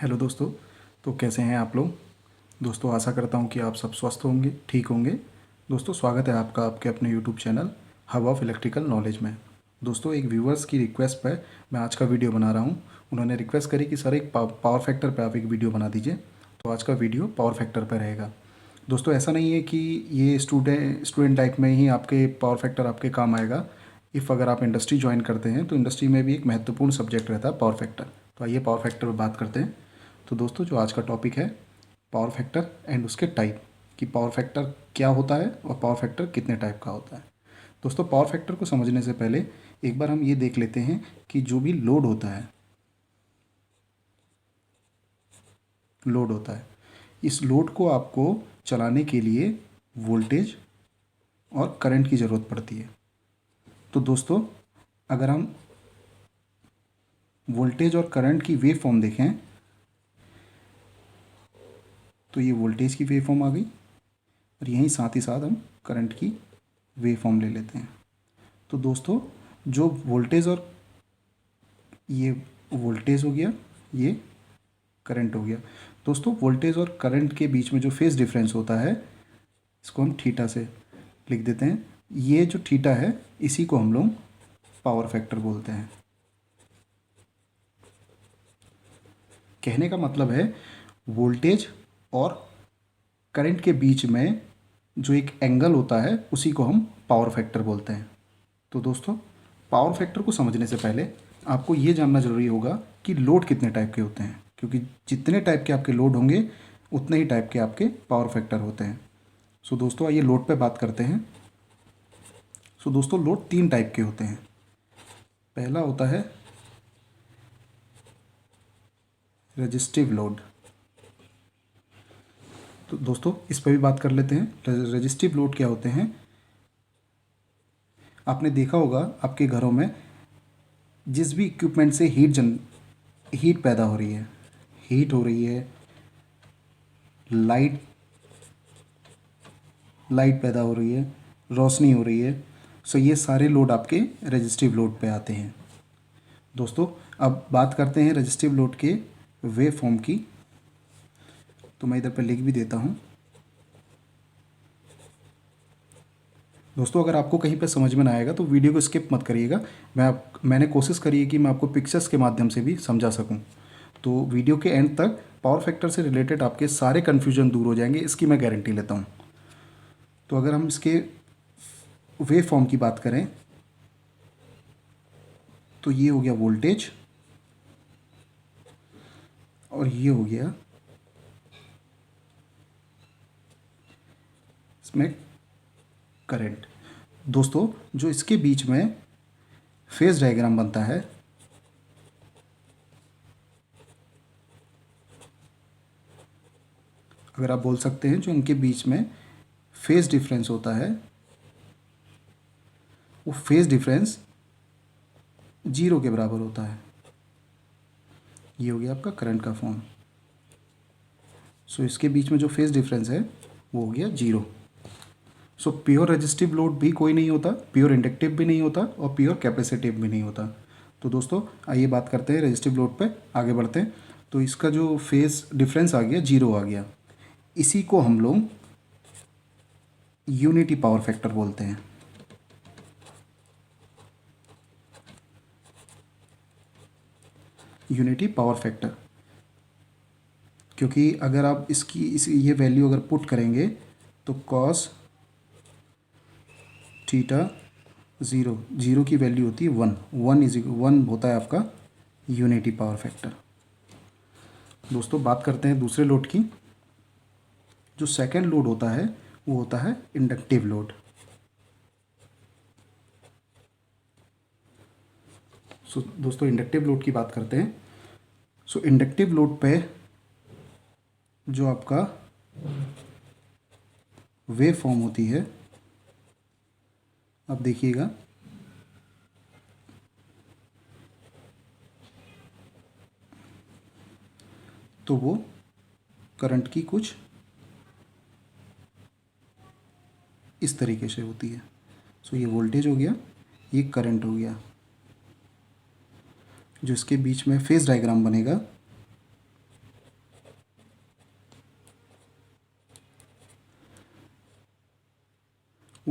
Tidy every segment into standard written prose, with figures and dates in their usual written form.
Hello दोस्तों। तो कैसे हैं आप लोग। दोस्तों आशा करता हूं कि आप सब स्वस्थ होंगे, ठीक होंगे। दोस्तों स्वागत है आपका आपके अपने YouTube channel hub of electrical knowledge में। दोस्तों एक व्यूवर्स की रिक्वेस्ट पर मैं आज का वीडियो बना रहा हूं। उन्होंने रिक्वेस्ट करी कि सर एक पावर फैक्टर पर आप एक वीडियो बना दीजिए। तो आज का वीडियो पावर फैक्टर पर रहेगा। दोस्तों ऐसा नहीं है कि ये स्टूडेंट लाइफ में ही आपके पावर फैक्टर आपके काम आएगा। इफ़ अगर आप इंडस्ट्री ज्वाइन करते हैं तो इंडस्ट्री में भी एक महत्वपूर्ण सब्जेक्ट रहता है पावर फैक्टर। तो आइए पावर फैक्टर पर बात करते हैं। तो दोस्तों जो आज का टॉपिक है पावर फैक्टर एंड उसके टाइप, कि पावर फैक्टर क्या होता है और पावर फैक्टर कितने टाइप का होता है। दोस्तों पावर फैक्टर को समझने से पहले एक बार हम ये देख लेते हैं कि जो भी लोड होता है इस लोड को आपको चलाने के लिए वोल्टेज और करंट की ज़रूरत पड़ती है। तो दोस्तों अगर हम वोल्टेज और करंट की वेव फॉर्म देखें तो ये वोल्टेज की वेव फॉर्म आ गई और यहीं साथ ही साथ हम करंट की वेव फॉर्म ले लेते हैं। तो दोस्तों जो वोल्टेज और ये वोल्टेज हो गया, ये करंट हो गया। दोस्तों वोल्टेज और करंट के बीच में जो फेज डिफरेंस होता है इसको हम थीटा से लिख देते हैं। ये जो थीटा है इसी को हम लोग पावर फैक्टर बोलते हैं। कहने का मतलब है वोल्टेज और करंट के बीच में जो एक एंगल होता है उसी को हम पावर फैक्टर बोलते हैं। तो दोस्तों पावर फैक्टर को समझने से पहले आपको ये जानना ज़रूरी होगा कि लोड कितने टाइप के होते हैं, क्योंकि जितने टाइप के आपके लोड होंगे उतने ही टाइप के आपके पावर फैक्टर होते हैं। सो दोस्तों आइए लोड पे बात करते हैं। सो दोस्तों लोड 3 टाइप के होते हैं। पहला होता है रेजिस्टिव लोड। तो दोस्तों इस पर भी बात कर लेते हैं। रेजिस्टिव लोड क्या होते हैं। आपने देखा होगा आपके घरों में जिस भी इक्विपमेंट से हीट पैदा हो रही है, हीट हो रही है, लाइट लाइट पैदा हो रही है, रोशनी हो रही है, सो ये सारे लोड आपके रेजिस्टिव लोड पे आते हैं। दोस्तों अब बात करते हैं रेजिस्टिव लोड के वेव फॉर्म की। तो मैं इधर पर लिख भी देता हूँ। दोस्तों अगर आपको कहीं पर समझ में ना आएगा तो वीडियो को स्किप मत करिएगा। मैंने कोशिश करी है कि मैं आपको पिक्चर्स के माध्यम से भी समझा सकूं। तो वीडियो के एंड तक पावर फैक्टर से रिलेटेड आपके सारे कन्फ्यूजन दूर हो जाएंगे, इसकी मैं गारंटी लेता हूं। तो अगर हम इसके वेव फॉर्म की बात करें तो ये हो गया वोल्टेज और ये हो गया इसमें करंट। दोस्तों जो इसके बीच में फेज डायग्राम बनता है, अगर आप बोल सकते हैं जो इनके बीच में फेज डिफरेंस होता है वो फेज डिफरेंस 0 के बराबर होता है। ये हो गया आपका करंट का फॉर्म। सो इसके बीच में जो फेज डिफरेंस है वो हो गया 0। सो प्योर रेजिस्टिव लोड भी कोई नहीं होता, प्योर इंडक्टिव भी नहीं होता और प्योर कैपेसिटिव भी नहीं होता। तो दोस्तों आइए बात करते हैं रेजिस्टिव लोड पे, आगे बढ़ते हैं। तो इसका जो फेज डिफरेंस आ गया 0 आ गया, इसी को हम लोग यूनिटी पावर फैक्टर बोलते हैं। यूनिटी पावर फैक्टर, क्योंकि अगर आप ये वैल्यू अगर पुट करेंगे तो कॉस थीटा 0 की वैल्यू होती है 1 होता है आपका यूनिटी पावर फैक्टर। दोस्तों बात करते हैं दूसरे लोड की। जो सेकंड लोड होता है वो होता है इंडक्टिव लोड। सो दोस्तों इंडक्टिव लोड की बात करते हैं। सो इंडक्टिव लोड पे जो आपका वेव फॉर्म होती है, अब देखिएगा, तो वो करंट की कुछ इस तरीके से होती है। सो ये वोल्टेज हो गया, ये करंट हो गया। जो इसके बीच में फेज डायग्राम बनेगा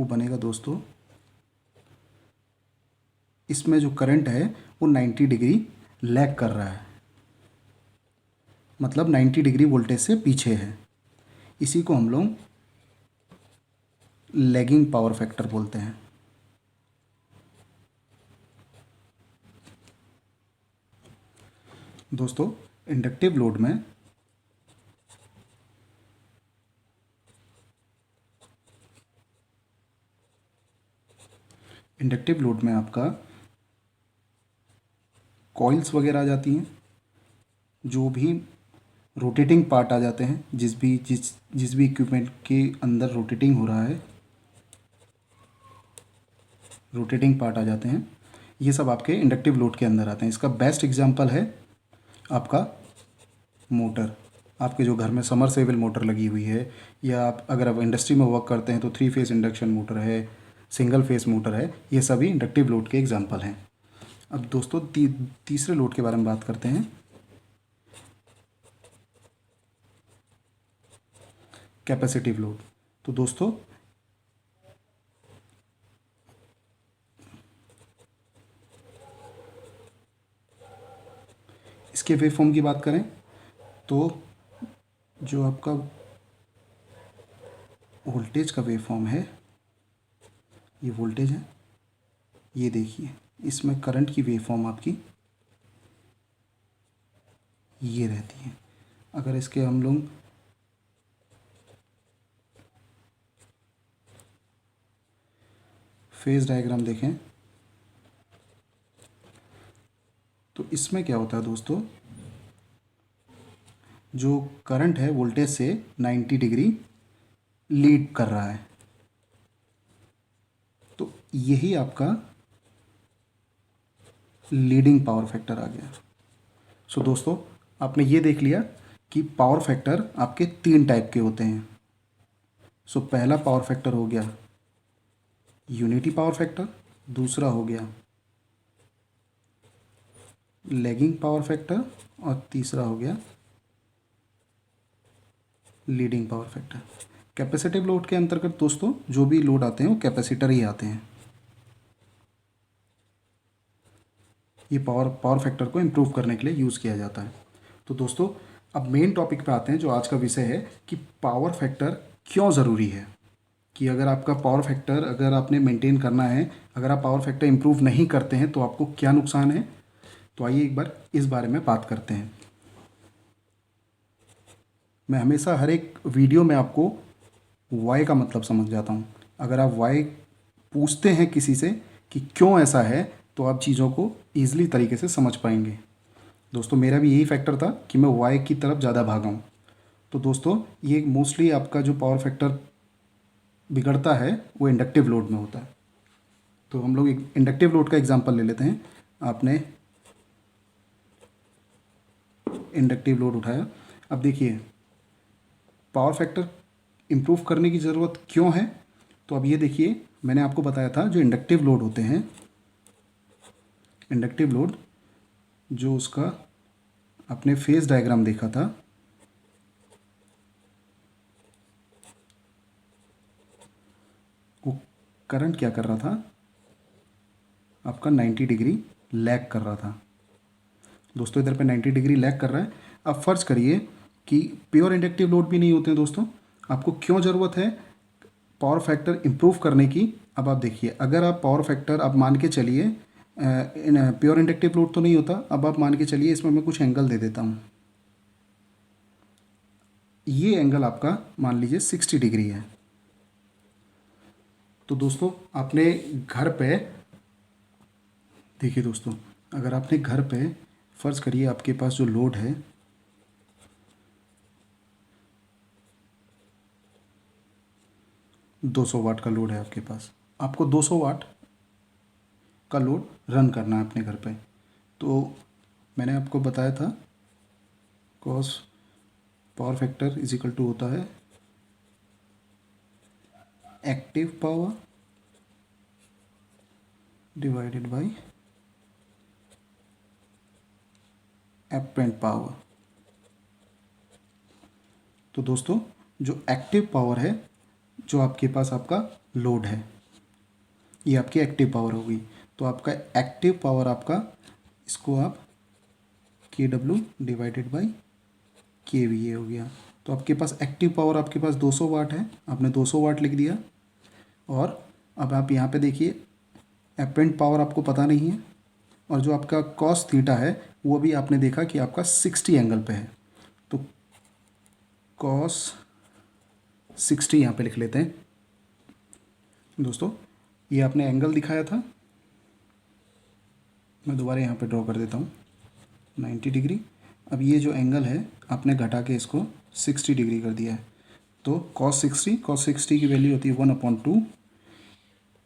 वो बनेगा दोस्तों, इसमें जो करंट है वो 90 डिग्री लैग कर रहा है, मतलब 90 डिग्री वोल्टेज से पीछे है। इसी को हम लोग लैगिंग पावर फैक्टर बोलते हैं। दोस्तों इंडक्टिव लोड में आपका कॉइल्स वगैरह आ जाती हैं, जो भी रोटेटिंग पार्ट आ जाते हैं, जिस भी इक्विपमेंट के अंदर रोटेटिंग हो रहा है, रोटेटिंग पार्ट आ जाते हैं, ये सब आपके इंडक्टिव लोड के अंदर आते हैं। इसका बेस्ट एग्जांपल है आपका मोटर। आपके जो घर में समरसेबल मोटर लगी हुई है, या अगर आप इंडस्ट्री में वर्क करते हैं तो 3 फेस इंडक्शन मोटर है, सिंगल फेस मोटर है, ये सभी इंडक्टिव लोड के एग्जांपल हैं। अब दोस्तों तीसरे लोड के बारे में बात करते हैं, कैपेसिटिव लोड। तो दोस्तों इसके वेव फॉर्म की बात करें तो जो आपका वोल्टेज का वेव फॉर्म है, ये वोल्टेज है, ये देखिए इसमें करंट की वेव फॉर्म आपकी ये रहती है। अगर इसके हम लोग फेज डायग्राम देखें तो इसमें क्या होता है दोस्तों, जो करंट है वोल्टेज से 90 डिग्री लीड कर रहा है, तो यही आपका लीडिंग पावर फैक्टर आ गया। सो दोस्तों आपने ये देख लिया कि पावर फैक्टर आपके 3 टाइप के होते हैं। सो पहला पावर फैक्टर हो गया यूनिटी पावर फैक्टर, दूसरा हो गया लैगिंग पावर फैक्टर, और तीसरा हो गया leading power factor. Capacitive load के अंतर्गत दोस्तों जो भी लोड आते हैं वो कैपेसिटर ही आते हैं। ये पावर फैक्टर को इम्प्रूव करने के लिए यूज़ किया जाता है। तो दोस्तों अब मेन टॉपिक पे आते हैं, जो आज का विषय है कि पावर फैक्टर क्यों ज़रूरी है, कि अगर आपका पावर फैक्टर अगर आपने मेंटेन करना है, अगर आप पावर फैक्टर इम्प्रूव नहीं करते हैं तो आपको क्या नुकसान है। तो आइए एक बार इस बारे में बात करते हैं। मैं हमेशा हर एक वीडियो में आपको वाई का मतलब समझ जाता हूँ। अगर आप वाई पूछते हैं किसी से कि क्यों ऐसा है, तो आप चीज़ों को ईजिली तरीके से समझ पाएंगे। दोस्तों मेरा भी यही फैक्टर था कि मैं वाई की तरफ ज़्यादा भागा हूँ। तो दोस्तों ये मोस्टली आपका जो पावर फैक्टर बिगड़ता है वो इंडक्टिव लोड में होता है। तो हम लोग एक इंडक्टिव लोड का एग्जांपल ले लेते हैं। आपने इंडक्टिव लोड उठाया, अब देखिए पावर फैक्टर इम्प्रूव करने की ज़रूरत क्यों है। तो अब ये देखिए मैंने आपको बताया था जो इंडक्टिव लोड होते हैं, इंडक्टिव लोड जो उसका आपने फेज डायग्राम देखा था, वो करंट क्या कर रहा था, आपका 90 डिग्री लैग कर रहा था। दोस्तों इधर पे 90 डिग्री लैग कर रहा है। अब फर्ज करिए कि प्योर इंडक्टिव लोड भी नहीं होते हैं दोस्तों, आपको क्यों ज़रूरत है पावर फैक्टर इम्प्रूव करने की। अब आप देखिए अगर आप पावर फैक्टर आप मान के चलिए, प्योर इंडक्टिव लोड तो नहीं होता, अब आप मान के चलिए इसमें मैं कुछ एंगल दे देता हूँ। ये एंगल आपका मान लीजिए 60 डिग्री है। तो दोस्तों आपने घर पे देखिए दोस्तों, अगर आपने घर पे फ़र्ज़ करिए आपके पास जो लोड है 200 वाट का लोड है आपके पास, आपको 200 वाट का लोड रन करना है अपने घर पे। तो मैंने आपको बताया था cos power factor is equal to होता है active power divided by apparent power. तो दोस्तों जो एक्टिव पावर है, जो आपके पास आपका लोड है, ये आपकी एक्टिव पावर होगी। तो आपका एक्टिव पावर आपका, इसको आप KW डिवाइडेड बाई KVA हो गया। तो आपके पास एक्टिव पावर आपके पास 200 वाट है, आपने 200 वाट लिख दिया। और अब आप यहाँ पे देखिए एपेरेंट पावर आपको पता नहीं है, और जो आपका कॉस थीटा है वो भी आपने देखा कि आपका 60 एंगल पे है। तो कॉस 60 यहाँ पे लिख लेते हैं दोस्तों। ये आपने एंगल दिखाया था, मैं दोबारा यहाँ पे ड्रॉ कर देता हूँ 90 डिग्री। अब ये जो एंगल है आपने घटा के इसको 60 डिग्री कर दिया है। तो cos 60 की वैल्यू होती है 1/2,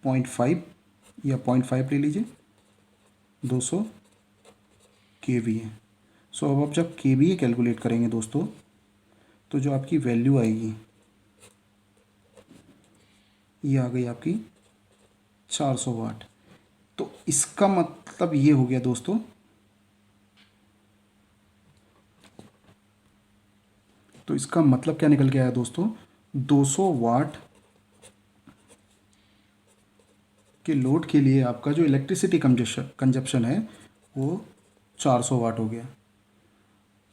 0.5 या 0.5 ले लीजिए, 200 kVA। सो अब आप जब KVA कैलकुलेट करेंगे दोस्तों, तो जो आपकी वैल्यू आएगी ये आ गई आपकी 400 वाट। तो इसका मतलब ये हो गया दोस्तों, तो इसका मतलब क्या निकल के आया दोस्तों, 200 वाट के लोड के लिए आपका जो इलेक्ट्रिसिटी कंजप्शन है वो 400 वाट हो गया।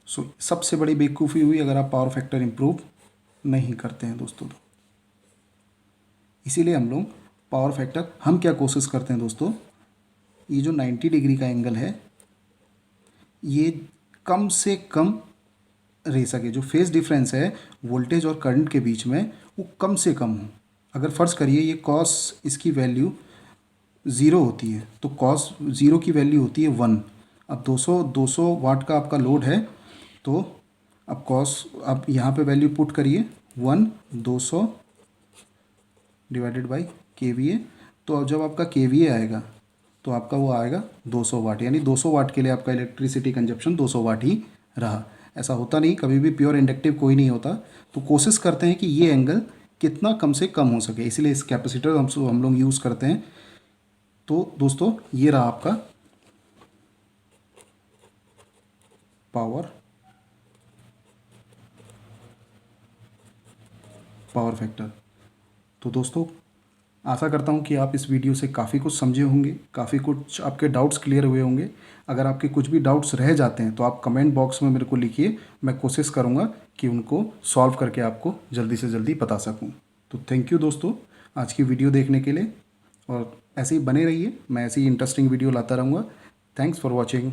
सो सबसे बड़ी बेवकूफ़ी हुई अगर आप पावर फैक्टर इम्प्रूव नहीं करते हैं दोस्तों। तो इसीलिए हम लोग पावर फैक्टर, हम क्या कोशिश करते हैं दोस्तों, ये जो 90 डिग्री का एंगल है ये कम से कम रह सके, जो फेज डिफरेंस है वोल्टेज और करंट के बीच में वो कम से कम हो। अगर फ़र्ज़ करिए ये कॉस इसकी वैल्यू 0 होती है, तो कॉस 0 की वैल्यू होती है 1। अब 200 वाट का आपका लोड है, तो अब कॉस आप यहाँ पे वैल्यू पुट करिए 1, 200 डिवाइडेड बाई KVA। तो अब जब आपका KVA आएगा तो आपका वो आएगा 200 वाट, यानी 200 वाट के लिए आपका इलेक्ट्रिसिटी कंजप्शन 200 वाट ही रहा। ऐसा होता नहीं, कभी भी प्योर इंडक्टिव कोई नहीं होता। तो कोशिश करते हैं कि ये एंगल कितना कम से कम हो सके, इसलिए इस कैपेसिटर हम लोग यूज़ करते हैं। तो दोस्तों ये रहा आपका पावर फैक्टर। तो दोस्तों आशा करता हूँ कि आप इस वीडियो से काफ़ी कुछ समझे होंगे, काफ़ी कुछ आपके डाउट्स क्लियर हुए होंगे। अगर आपके कुछ भी डाउट्स रह जाते हैं तो आप कमेंट बॉक्स में मेरे को लिखिए, मैं कोशिश करूँगा कि उनको सॉल्व करके आपको जल्दी से जल्दी बता सकूँ। तो थैंक यू दोस्तों आज की वीडियो देखने के लिए, और ऐसे ही बने रहिए, मैं ऐसी ही इंटरेस्टिंग वीडियो लाता रहूँगा। Thanks for watching.